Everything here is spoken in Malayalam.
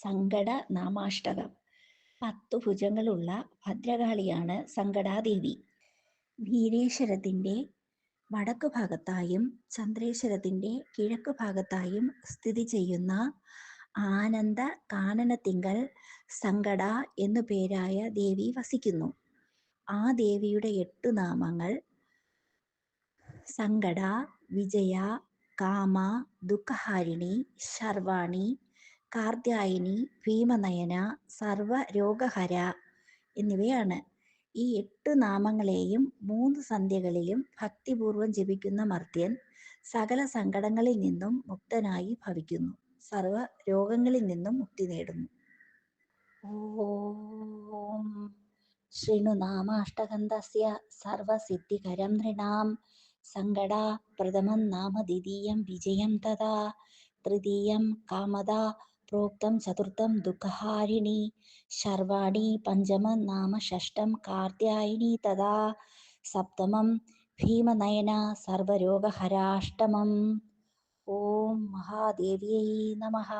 സങ്കട നാമാഷ്ടകം. 10 ഭുജങ്ങളുള്ള ഭദ്രകാളിയാണ് സങ്കടാദേവി. വീരേശ്വരത്തിൻ്റെ വടക്കു ഭാഗത്തായും ചന്ദ്രേശ്വരത്തിൻ്റെ കിഴക്കു ഭാഗത്തായും സ്ഥിതി ചെയ്യുന്ന ആനന്ദ കാനനത്തിങ്കൽ സങ്കട എന്നു പേരായ ദേവി വസിക്കുന്നു. ആ ദേവിയുടെ 8 നാമങ്ങൾ സങ്കട, വിജയ, കാമ, ദുഃഖഹാരിണി, ശർവാണി, കാർത്യായനി, ഭീമനയന, സർവരോഗഹര എന്നിവയാണ്. ഈ 8 നാമങ്ങളെയും 3 സന്ധ്യകളിലും ഭക്തിപൂർവം ജപിക്കുന്ന മർത്യൻ സകല സങ്കടങ്ങളിൽ നിന്നും മുക്തനായി ഭവിക്കുന്നു, സർവ രോഗങ്ങളിൽ നിന്നും മുക്തി നേടുന്നു. ഓം ശൃണു തസ്യ സർവസിദ്ധികരം നൃണാം. സങ്കട പ്രഥമം നാമ ദ്വിതീയം വിജയം തഥാ തൃതീയം കാമദാ പ്രോക്തം ചതുർത്ഥം ദുഃഖഹാരിണി ശർവാണി പഞ്ചമം നാമ ഷഷ്ടം കാർത്യായനി തഥാ സപ്തമം ഭീമനയന സർവരോഗഹരാഷ്ടമം. ഓം മഹാദേവ്യൈ നമഃ.